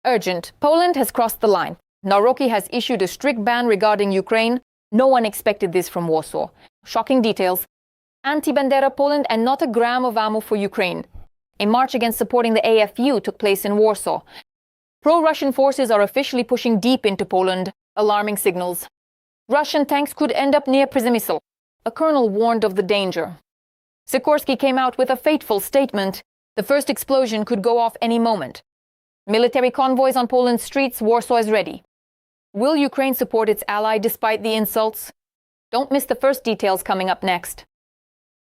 Urgent. Poland has crossed the line. Navrotsky has issued a strict ban regarding Ukraine. No one expected this from Warsaw. Shocking details. Anti-Bandera Poland and not a gram of ammo for Ukraine. A march against supporting the AFU took place in Warsaw. Pro-Russian forces are officially pushing deep into Poland. Alarming signals. Russian tanks could end up near Przemyśl. A colonel warned of the danger. Sikorski came out with a fateful statement. The first explosion could go off any moment. Military convoys on Poland's streets. Warsaw is ready. Will Ukraine support its ally despite the insults? Don't miss the first details coming up next.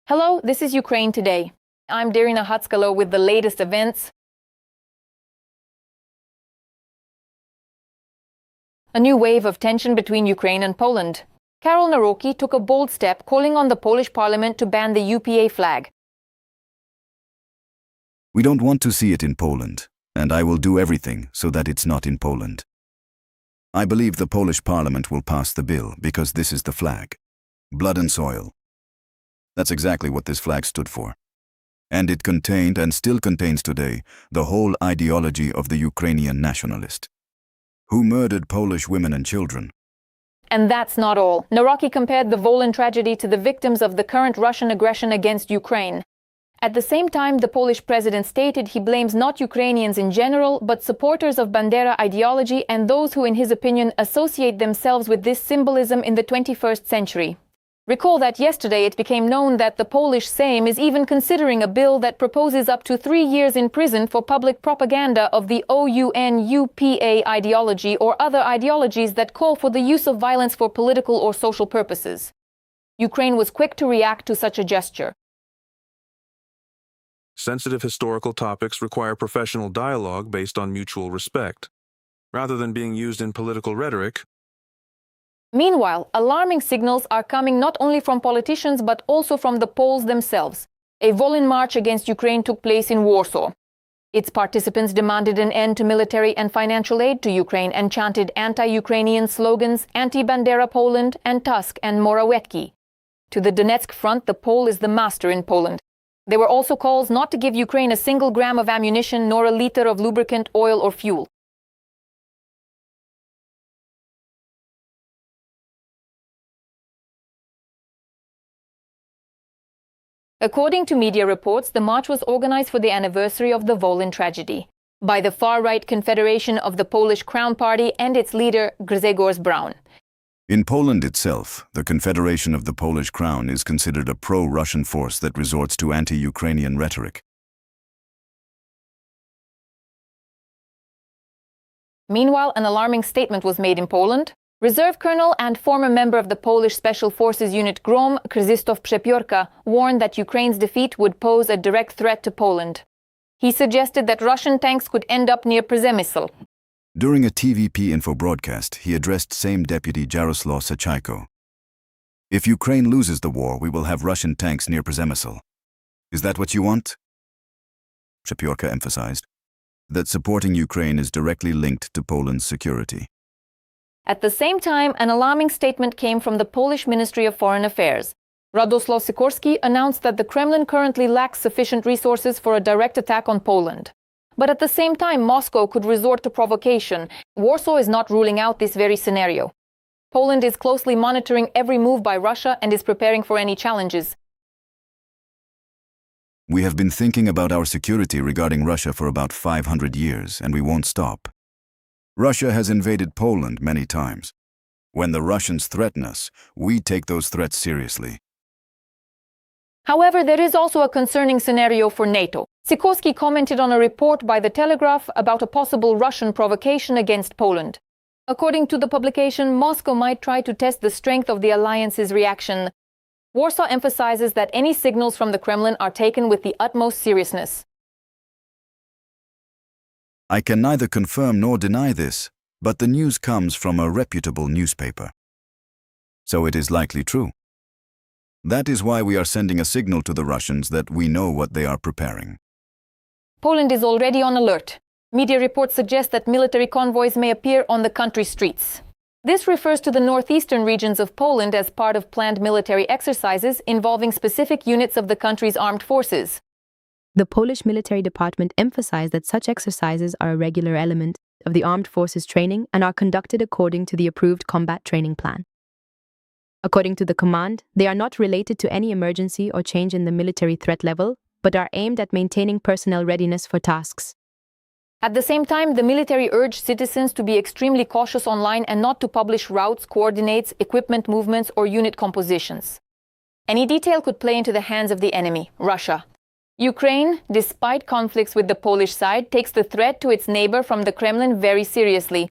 Hello, this is Ukraine Today. I'm Darina Hatskalo with the latest events. A new wave of tension between Ukraine and Poland. Karol Nawrocki took a bold step, calling on the Polish parliament to ban the UPA flag. We don't want to see it in Poland, and I will do everything so that it's not in Poland. I believe the Polish parliament will pass the bill because this is the flag. Blood and soil. That's exactly what this flag stood for. And it contained, and still contains today, the whole ideology of the Ukrainian nationalist, who murdered Polish women and children. And that's not all. Nawrocki compared the Volyn tragedy to the victims of the current Russian aggression against Ukraine. At the same time, the Polish president stated he blames not Ukrainians in general, but supporters of Bandera ideology and those who, in his opinion, associate themselves with this symbolism in the 21st century. Recall that yesterday it became known that the Polish Sejm is even considering a bill that proposes up to 3 years in prison for public propaganda of the OUN-UPA ideology or other ideologies that call for the use of violence for political or social purposes. Ukraine was quick to react to such a gesture. Sensitive historical topics require professional dialogue based on mutual respect, rather than being used in political rhetoric. Meanwhile, alarming signals are coming not only from politicians but also from the Poles themselves. A Volyn march against Ukraine took place in Warsaw. Its participants demanded an end to military and financial aid to Ukraine and chanted anti-Ukrainian slogans, anti-Bandera Poland and Tusk and Morawiecki. To the Donetsk front, the Pole is the master in Poland. There were also calls not to give Ukraine a single gram of ammunition nor a liter of lubricant, oil or fuel. According to media reports, the march was organized for the anniversary of the Volyn tragedy by the far-right Confederation of the Polish Crown Party and its leader, Grzegorz Braun. In Poland itself, the Confederation of the Polish Crown is considered a pro-Russian force that resorts to anti-Ukrainian rhetoric. Meanwhile, an alarming statement was made in Poland. Reserve Colonel and former member of the Polish Special Forces Unit GROM, Krzysztof Przemyśl, warned that Ukraine's defeat would pose a direct threat to Poland. He suggested that Russian tanks could end up near Przemyśl. During a TVP info broadcast, he addressed Sejm Deputy Jarosław Kaczyński. If Ukraine loses the war, we will have Russian tanks near Przemyśl. Is that what you want? Przemyśl emphasized that supporting Ukraine is directly linked to Poland's security. At the same time, an alarming statement came from the Polish Ministry of Foreign Affairs. Radosław Sikorski announced that the Kremlin currently lacks sufficient resources for a direct attack on Poland. But at the same time, Moscow could resort to provocation. Warsaw is not ruling out this very scenario. Poland is closely monitoring every move by Russia and is preparing for any challenges. We have been thinking about our security regarding Russia for about 500 years, and we won't stop. Russia has invaded Poland many times. When the Russians threaten us, we take those threats seriously. However, there is also a concerning scenario for NATO. Sikorski commented on a report by The Telegraph about a possible Russian provocation against Poland. According to the publication, Moscow might try to test the strength of the alliance's reaction. Warsaw emphasizes that any signals from the Kremlin are taken with the utmost seriousness. I can neither confirm nor deny this, but the news comes from a reputable newspaper. So it is likely true. That is why we are sending a signal to the Russians that we know what they are preparing. Poland is already on alert. Media reports suggest that military convoys may appear on the country's streets. This refers to the northeastern regions of Poland as part of planned military exercises involving specific units of the country's armed forces. The Polish military department emphasized that such exercises are a regular element of the armed forces training and are conducted according to the approved combat training plan. According to the command, they are not related to any emergency or change in the military threat level, but are aimed at maintaining personnel readiness for tasks. At the same time, the military urged citizens to be extremely cautious online and not to publish routes, coordinates, equipment movements, or unit compositions. Any detail could play into the hands of the enemy, Russia. Ukraine, despite conflicts with the Polish side, takes the threat to its neighbor from the Kremlin very seriously.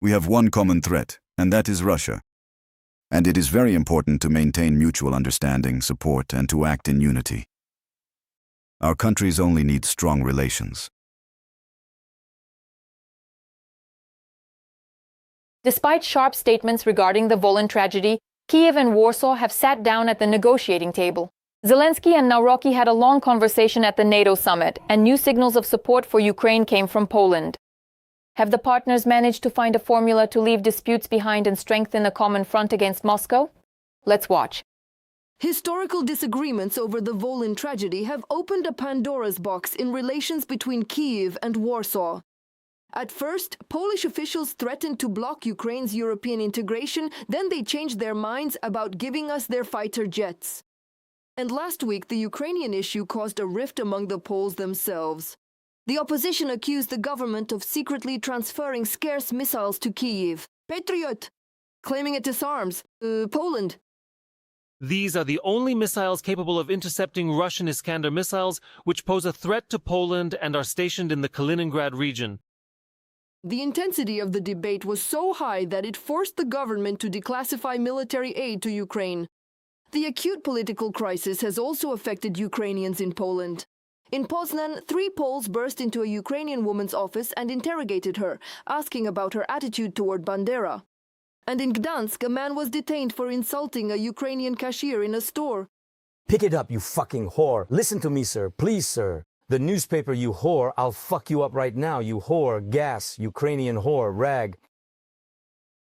We have one common threat, and that is Russia. And it is very important to maintain mutual understanding, support, and to act in unity. Our countries only need strong relations. Despite sharp statements regarding the Volyn tragedy, Kyiv and Warsaw have sat down at the negotiating table. Zelensky and Navrotsky had a long conversation at the NATO summit, and new signals of support for Ukraine came from Poland. Have the partners managed to find a formula to leave disputes behind and strengthen a common front against Moscow? Let's watch. Historical disagreements over the Volyn tragedy have opened a Pandora's box in relations between Kyiv and Warsaw. At first, Polish officials threatened to block Ukraine's European integration, then they changed their minds about giving us their fighter jets. And last week, the Ukrainian issue caused a rift among the Poles themselves. The opposition accused the government of secretly transferring scarce missiles to Kyiv, Patriot, claiming it disarms Poland. These are the only missiles capable of intercepting Russian Iskander missiles, which pose a threat to Poland and are stationed in the Kaliningrad region. The intensity of the debate was so high that it forced the government to declassify military aid to Ukraine. The acute political crisis has also affected Ukrainians in Poland. In Poznan, 3 Poles burst into a Ukrainian woman's office and interrogated her, asking about her attitude toward Bandera. And in Gdansk, a man was detained for insulting a Ukrainian cashier in a store. Pick it up, you fucking whore. Listen to me, sir. Please, sir. The newspaper, you whore. I'll fuck you up right now, you whore. Gas, Ukrainian whore, rag.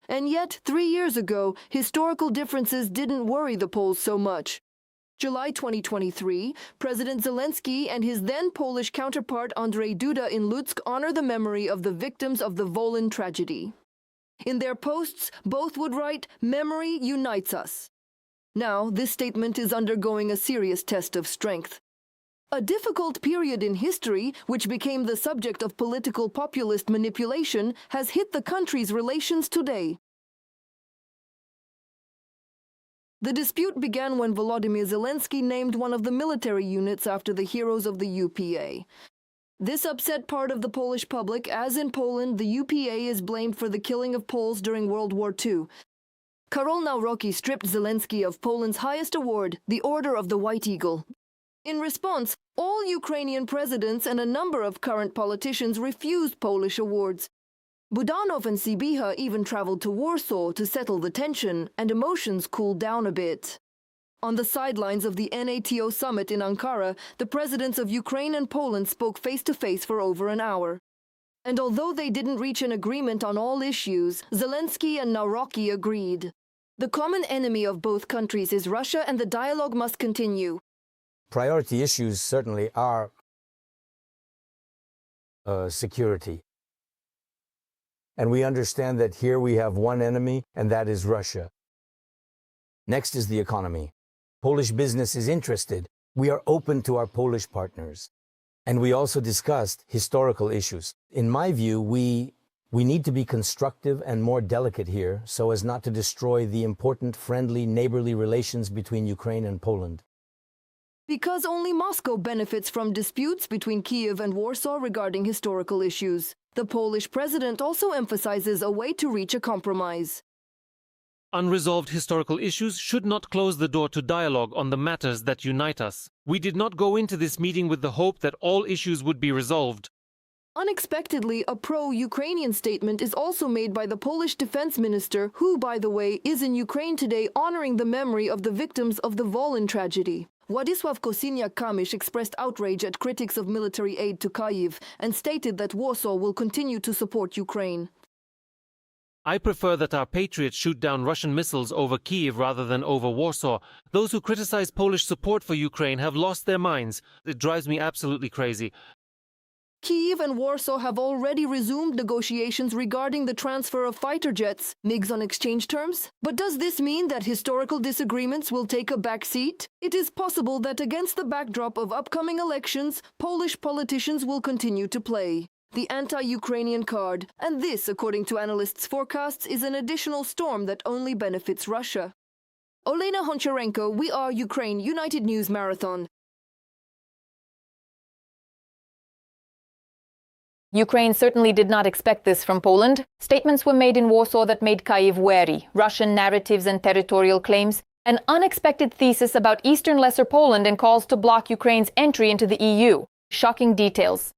And yet, 3 years ago, historical differences didn't worry the Poles so much. July 2023, President Zelensky and his then Polish counterpart Andrzej Duda in Lutsk honor the memory of the victims of the Volyn tragedy. In their posts, both would write, "Memory unites us." Now, this statement is undergoing a serious test of strength. A difficult period in history, which became the subject of political populist manipulation, has hit the country's relations today. The dispute began when Volodymyr Zelensky named one of the military units after the heroes of the UPA. This upset part of the Polish public, as in Poland, the UPA is blamed for the killing of Poles during World War II. Karol Nawrocki stripped Zelensky of Poland's highest award, the Order of the White Eagle. In response, all Ukrainian presidents and a number of current politicians refused Polish awards. Budanov and Sibiha even traveled to Warsaw to settle the tension, and emotions cooled down a bit. On the sidelines of the NATO summit in Ankara, the presidents of Ukraine and Poland spoke face-to-face for over an hour. And although they didn't reach an agreement on all issues, Zelensky and Nawrocki agreed. The common enemy of both countries is Russia, and the dialogue must continue. Priority issues certainly are security. And we understand that here we have one enemy, and that is Russia. Next is the economy. Polish business is interested. We are open to our Polish partners. And we also discussed historical issues. In my view, we need to be constructive and more delicate here so as not to destroy the important friendly, neighborly relations between Ukraine and Poland. Because only Moscow benefits from disputes between Kyiv and Warsaw regarding historical issues. The Polish president also emphasizes a way to reach a compromise. Unresolved historical issues should not close the door to dialogue on the matters that unite us. We did not go into this meeting with the hope that all issues would be resolved. Unexpectedly, a pro-Ukrainian statement is also made by the Polish defense minister, who, by the way, is in Ukraine today honoring the memory of the victims of the Volyn tragedy. Władysław Kosiniak-Kamysz expressed outrage at critics of military aid to Kyiv and stated that Warsaw will continue to support Ukraine. I prefer that our patriots shoot down Russian missiles over Kyiv rather than over Warsaw. Those who criticize Polish support for Ukraine have lost their minds. It drives me absolutely crazy. Kyiv and Warsaw have already resumed negotiations regarding the transfer of fighter jets, MiGs on exchange terms. But does this mean that historical disagreements will take a back seat? It is possible that against the backdrop of upcoming elections, Polish politicians will continue to play the anti-Ukrainian card. And this, according to analysts' forecasts, is an additional storm that only benefits Russia. Olena Honcharenko, We Are Ukraine, United News Marathon. Ukraine certainly did not expect this from Poland. Statements were made in Warsaw that made Kyiv wary. Russian narratives and territorial claims, an unexpected thesis about Eastern Lesser Poland and calls to block Ukraine's entry into the EU. Shocking details.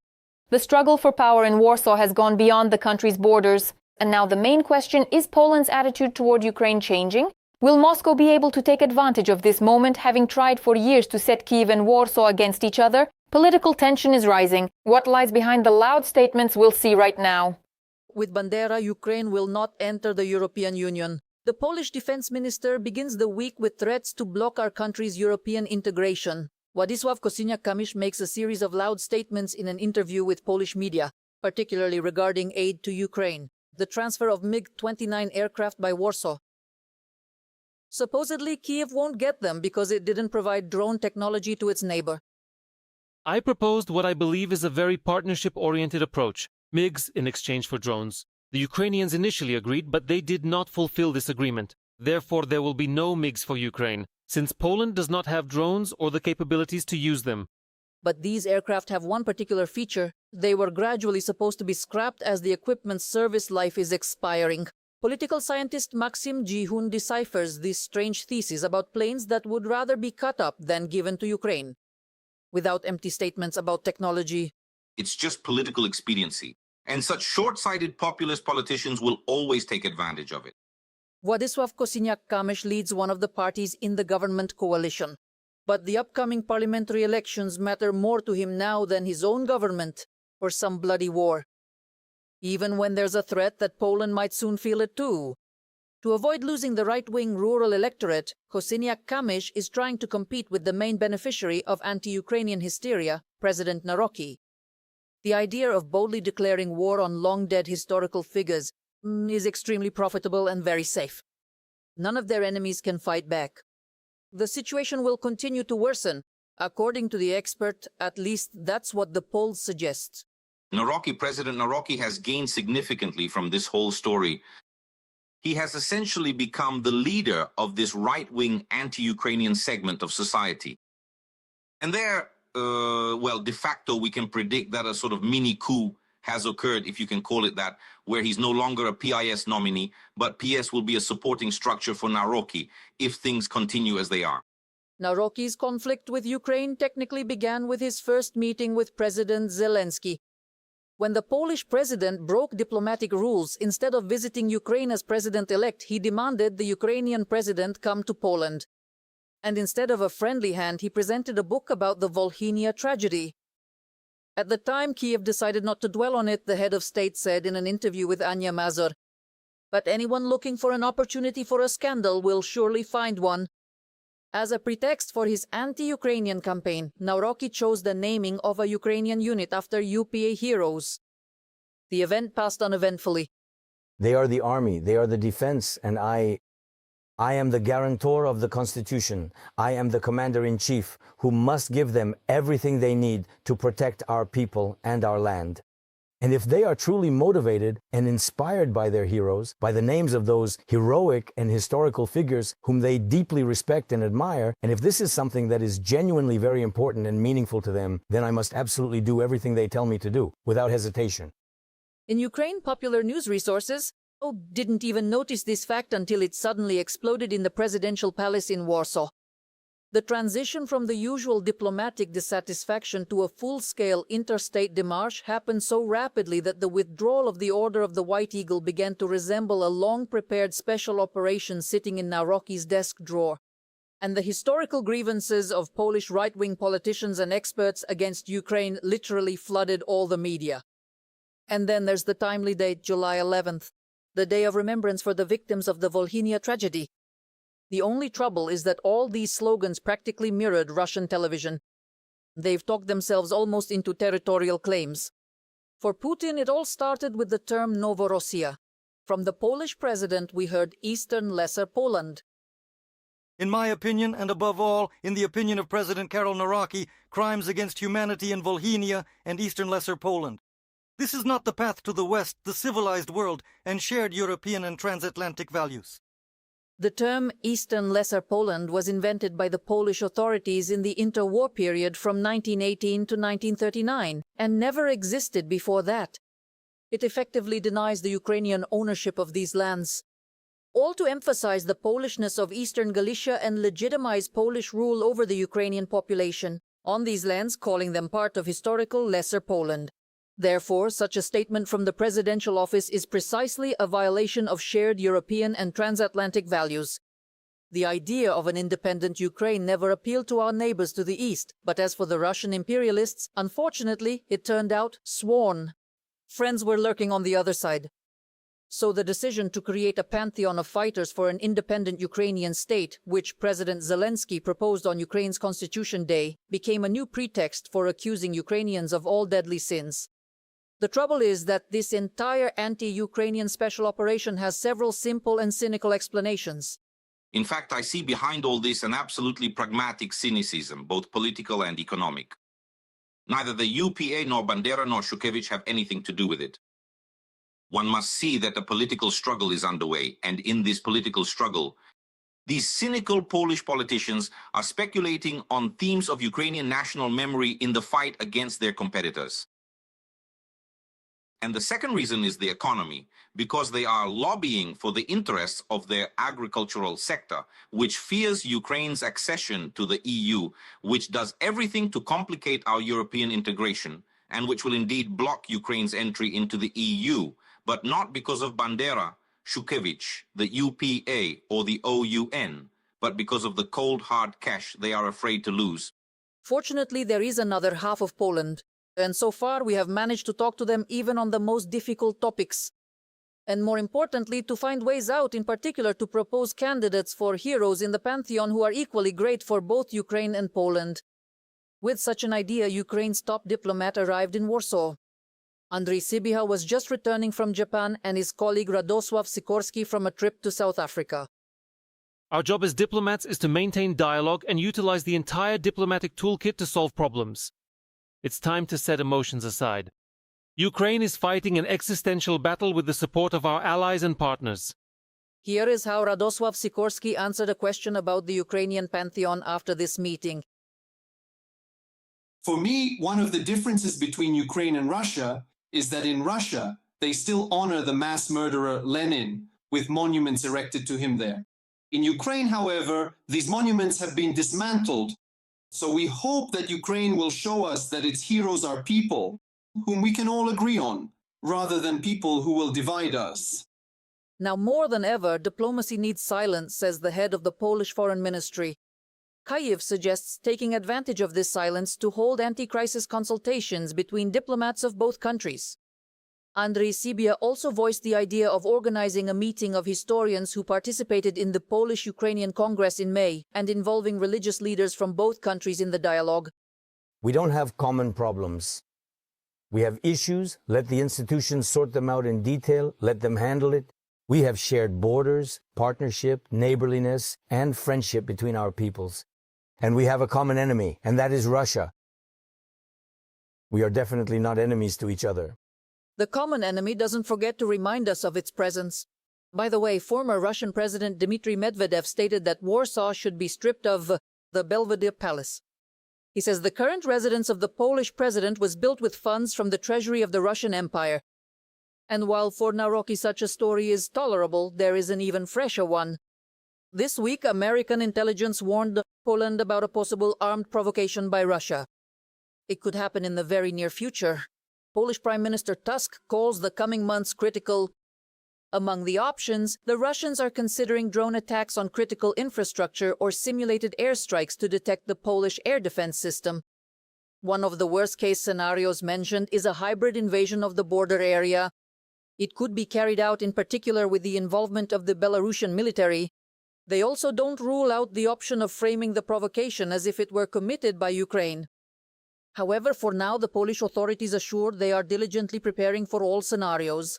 The struggle for power in Warsaw has gone beyond the country's borders. And now the main question, is Poland's attitude toward Ukraine changing? Will Moscow be able to take advantage of this moment, having tried for years to set Kyiv and Warsaw against each other? Political tension is rising. What lies behind the loud statements we'll see right now. With Bandera, Ukraine will not enter the European Union. The Polish defense minister begins the week with threats to block our country's European integration. Władysław Kosiniak-Kamysz makes a series of loud statements in an interview with Polish media, particularly regarding aid to Ukraine, the transfer of MiG-29 aircraft by Warsaw. Supposedly, Kyiv won't get them because it didn't provide drone technology to its neighbor. I proposed what I believe is a very partnership-oriented approach, MiGs in exchange for drones. The Ukrainians initially agreed, but they did not fulfill this agreement. Therefore, there will be no MiGs for Ukraine, since Poland does not have drones or the capabilities to use them. But these aircraft have one particular feature. They were gradually supposed to be scrapped as the equipment's service life is expiring. Political scientist Maxim Jihun deciphers this strange thesis about planes that would rather be cut up than given to Ukraine. Without empty statements about technology. It's just political expediency. And such short-sighted populist politicians will always take advantage of it. Władysław Kosiniak-Kamysz leads one of the parties in the government coalition. But the upcoming parliamentary elections matter more to him now than his own government or some bloody war. Even when there's a threat that Poland might soon feel it too. To avoid losing the right-wing rural electorate, Kosiniak-Kamysz is trying to compete with the main beneficiary of anti-Ukrainian hysteria, President Navrotsky. The idea of boldly declaring war on long-dead historical figures is extremely profitable and very safe. None of their enemies can fight back. The situation will continue to worsen. According to the expert, at least that's what the polls suggest. President Navrotsky has gained significantly from this whole story. He has essentially become the leader of this right-wing anti-Ukrainian segment of society. And there, de facto, we can predict that a sort of mini coup has occurred, if you can call it that, where he's no longer a PIS nominee, but PS will be a supporting structure for Navrotsky if things continue as they are. Navrotsky's conflict with Ukraine technically began with his first meeting with President Zelensky. When the Polish president broke diplomatic rules, instead of visiting Ukraine as president-elect, he demanded the Ukrainian president come to Poland. And instead of a friendly hand, he presented a book about the Volhynia tragedy. At the time, Kyiv decided not to dwell on it, the head of state said in an interview with Anya Mazur. But anyone looking for an opportunity for a scandal will surely find one. As a pretext for his anti-Ukrainian campaign, Navrotsky chose the naming of a Ukrainian unit after UPA heroes. The event passed uneventfully. They are the army, they are the defense, and I am the guarantor of the Constitution. I am the commander-in-chief who must give them everything they need to protect our people and our land. And if they are truly motivated and inspired by their heroes, by the names of those heroic and historical figures whom they deeply respect and admire, and if this is something that is genuinely very important and meaningful to them, then I must absolutely do everything they tell me to do, without hesitation. In Ukraine, popular news resources didn't even notice this fact until it suddenly exploded in the presidential palace in Warsaw. The transition from the usual diplomatic dissatisfaction to a full-scale interstate démarche happened so rapidly that the withdrawal of the Order of the White Eagle began to resemble a long-prepared special operation sitting in Navrotsky's desk drawer. And the historical grievances of Polish right-wing politicians and experts against Ukraine literally flooded all the media. And then there's the timely date, July 11th, the day of remembrance for the victims of the Volhynia tragedy. The only trouble is that all these slogans practically mirrored Russian television. They've talked themselves almost into territorial claims. For Putin, it all started with the term Novorossiya. From the Polish president, we heard Eastern Lesser Poland. In my opinion, and above all, in the opinion of President Karol Nawrocki, crimes against humanity in Volhynia and Eastern Lesser Poland. This is not the path to the West, the civilized world, and shared European and transatlantic values. The term Eastern Lesser Poland was invented by the Polish authorities in the interwar period from 1918 to 1939 and never existed before that. It effectively denies the Ukrainian ownership of these lands. All to emphasize the Polishness of Eastern Galicia and legitimize Polish rule over the Ukrainian population on these lands, calling them part of historical Lesser Poland. Therefore, such a statement from the presidential office is precisely a violation of shared European and transatlantic values. The idea of an independent Ukraine never appealed to our neighbors to the east, but as for the Russian imperialists, unfortunately, it turned out sworn. Friends were lurking on the other side. So the decision to create a pantheon of fighters for an independent Ukrainian state, which President Zelensky proposed on Ukraine's Constitution Day, became a new pretext for accusing Ukrainians of all deadly sins. The trouble is that this entire anti-Ukrainian special operation has several simple and cynical explanations. In fact, I see behind all this an absolutely pragmatic cynicism, both political and economic. Neither the UPA nor Bandera nor Shushkevich have anything to do with it. One must see that a political struggle is underway, and in this political struggle, these cynical Polish politicians are speculating on themes of Ukrainian national memory in the fight against their competitors. And the second reason is the economy, because they are lobbying for the interests of their agricultural sector, which fears Ukraine's accession to the EU, which does everything to complicate our European integration, and which will indeed block Ukraine's entry into the EU, but not because of Bandera, Shushkevich, the UPA, or the OUN, but because of the cold hard cash they are afraid to lose. Fortunately, there is another half of Poland. And so far, we have managed to talk to them even on the most difficult topics. And more importantly, to find ways out, in particular to propose candidates for heroes in the pantheon who are equally great for both Ukraine and Poland. With such an idea, Ukraine's top diplomat arrived in Warsaw. Andriy Sybiha was just returning from Japan and his colleague Radosław Sikorski from a trip to South Africa. Our job as diplomats is to maintain dialogue and utilize the entire diplomatic toolkit to solve problems. It's time to set emotions aside. Ukraine is fighting an existential battle with the support of our allies and partners. Here is how Radosław Sikorski answered a question about the Ukrainian pantheon after this meeting. For me, one of the differences between Ukraine and Russia is that in Russia, they still honor the mass murderer Lenin, with monuments erected to him there. In Ukraine, however, these monuments have been dismantled. So we hope that Ukraine will show us that its heroes are people whom we can all agree on, rather than people who will divide us. Now more than ever, diplomacy needs silence, says the head of the Polish Foreign Ministry. Kyiv suggests taking advantage of this silence to hold anti-crisis consultations between diplomats of both countries. Andriy Sybiha also voiced the idea of organizing a meeting of historians who participated in the Polish-Ukrainian Congress in May and involving religious leaders from both countries in the dialogue. We don't have common problems. We have issues. Let the institutions sort them out in detail. Let them handle it. We have shared borders, partnership, neighborliness, and friendship between our peoples. And we have a common enemy, and that is Russia. We are definitely not enemies to each other. The common enemy doesn't forget to remind us of its presence. By the way, former Russian President Dmitry Medvedev stated that Warsaw should be stripped of the Belvedere Palace. He says the current residence of the Polish president was built with funds from the treasury of the Russian Empire. And while for Nawrocki such a story is tolerable, there is an even fresher one. This week, American intelligence warned Poland about a possible armed provocation by Russia. It could happen in the very near future. Polish Prime Minister Tusk calls the coming months critical. Among the options, the Russians are considering drone attacks on critical infrastructure or simulated airstrikes to detect the Polish air defense system. One of the worst-case scenarios mentioned is a hybrid invasion of the border area. It could be carried out in particular with the involvement of the Belarusian military. They also don't rule out the option of framing the provocation as if it were committed by Ukraine. However, for now, the Polish authorities assure they are diligently preparing for all scenarios.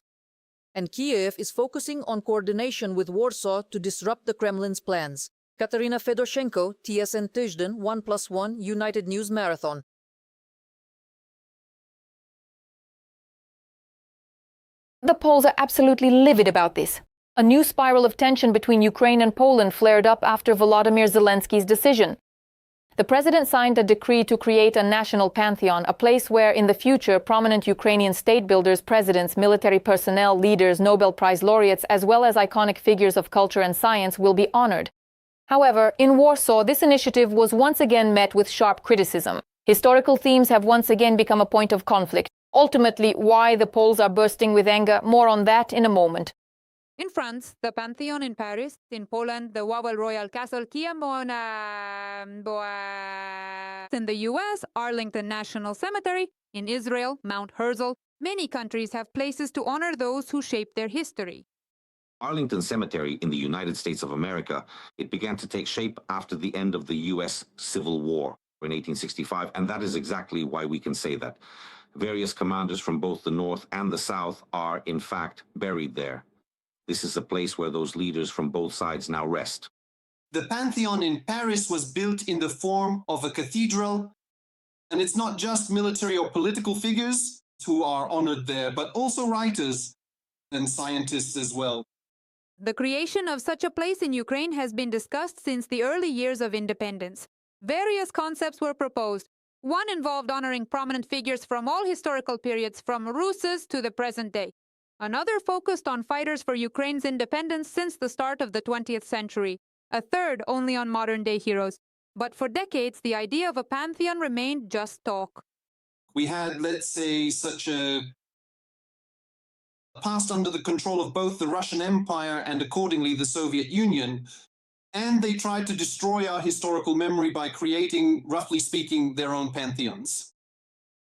And Kyiv is focusing on coordination with Warsaw to disrupt the Kremlin's plans. Katarina Fedoshenko, TSN Tyzden, 1+1, United News Marathon. The Poles are absolutely livid about this. A new spiral of tension between Ukraine and Poland flared up after Volodymyr Zelensky's decision. The president signed a decree to create a national pantheon, a place where in the future prominent Ukrainian state builders, presidents, military personnel, leaders, Nobel Prize laureates, as well as iconic figures of culture and science will be honored. However, in Warsaw, this initiative was once again met with sharp criticism. Historical themes have once again become a point of conflict. Ultimately, why the Poles are bursting with anger, more on that in a moment. In France, the Pantheon in Paris. In Poland, the Wawel Royal Castle Kyiv. In the US, Arlington National Cemetery. In Israel, Mount Herzl. Many countries have places to honor those who shaped their history. Arlington Cemetery in the United States of America, it began to take shape after the end of the U.S. Civil War in 1865, and that is exactly why we can say that. Various commanders from both the North and the South are, in fact, buried there. This is a place where those leaders from both sides now rest. The Pantheon in Paris was built in the form of a cathedral, and it's not just military or political figures who are honored there, but also writers and scientists as well. The creation of such a place in Ukraine has been discussed since the early years of independence. Various concepts were proposed. One involved honoring prominent figures from all historical periods, from Russes to the present day. Another focused on fighters for Ukraine's independence since the start of the 20th century. A third only on modern-day heroes. But for decades, the idea of a pantheon remained just talk. We had, let's say, such a past under the control of both the Russian Empire and accordingly the Soviet Union, and they tried to destroy our historical memory by creating, roughly speaking, their own pantheons.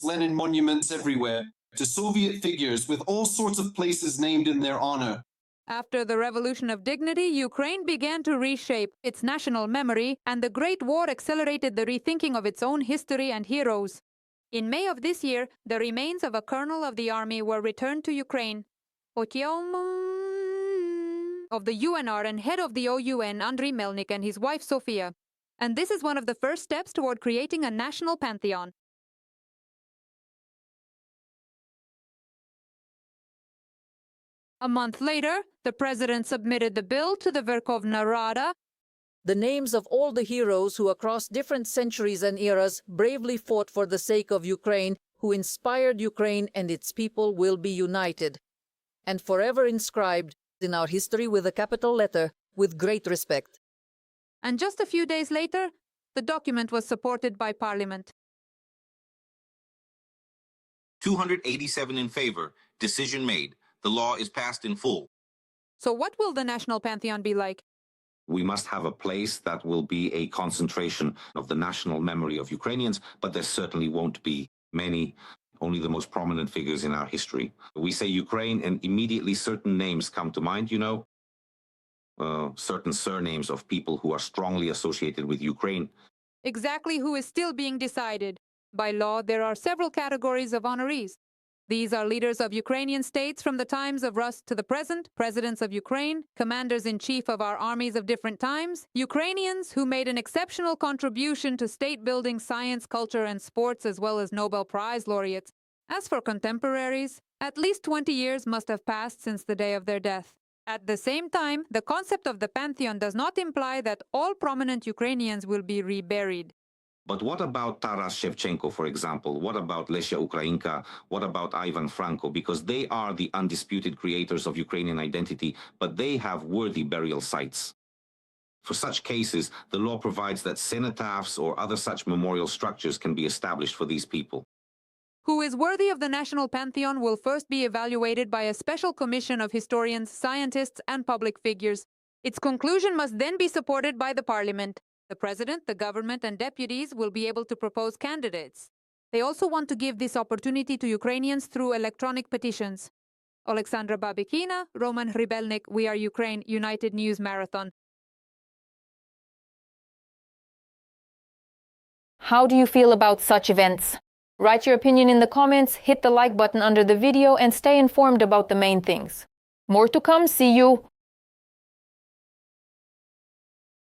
Lenin monuments everywhere, to Soviet figures with all sorts of places named in their honor. After the Revolution of Dignity, Ukraine began to reshape its national memory, and the Great War accelerated the rethinking of its own history and heroes. In May of this year, the remains of a colonel of the army were returned to Ukraine. Of the UNR and head of the OUN, Andriy Melnik, and his wife Sofia. And this is one of the first steps toward creating a national pantheon. A month later, the president submitted the bill to the Verkhovna Rada. The names of all the heroes who across different centuries and eras bravely fought for the sake of Ukraine, who inspired Ukraine and its people, will be united and forever inscribed in our history with a capital letter, with great respect. And just a few days later, the document was supported by Parliament. 287 in favor. Decision made. The law is passed in full. So what will the national pantheon be like? We must have a place that will be a concentration of the national memory of Ukrainians, but there certainly won't be many, only the most prominent figures in our history. We say Ukraine and immediately certain names come to mind, certain surnames of people who are strongly associated with Ukraine. Exactly who is still being decided. By law, there are several categories of honorees. These are leaders of Ukrainian states from the times of Rus to the present, presidents of Ukraine, commanders-in-chief of our armies of different times, Ukrainians who made an exceptional contribution to state-building, science, culture, and sports, as well as Nobel Prize laureates. As for contemporaries, at least 20 years must have passed since the day of their death. At the same time, the concept of the pantheon does not imply that all prominent Ukrainians will be reburied. But what about Taras Shevchenko, for example? What about Lesia Ukrainka? What about Ivan Franko? Because they are the undisputed creators of Ukrainian identity, but they have worthy burial sites. For such cases, the law provides that cenotaphs or other such memorial structures can be established for these people. Who is worthy of the national pantheon will first be evaluated by a special commission of historians, scientists, and public figures. Its conclusion must then be supported by the parliament. The president, the government, and deputies will be able to propose candidates. They also want to give this opportunity to Ukrainians through electronic petitions. Alexandra Babikina, Roman Hribelnik, We Are Ukraine, United News Marathon. How do you feel about such events? Write your opinion in the comments, hit the like button under the video, and stay informed about the main things. More to come. See you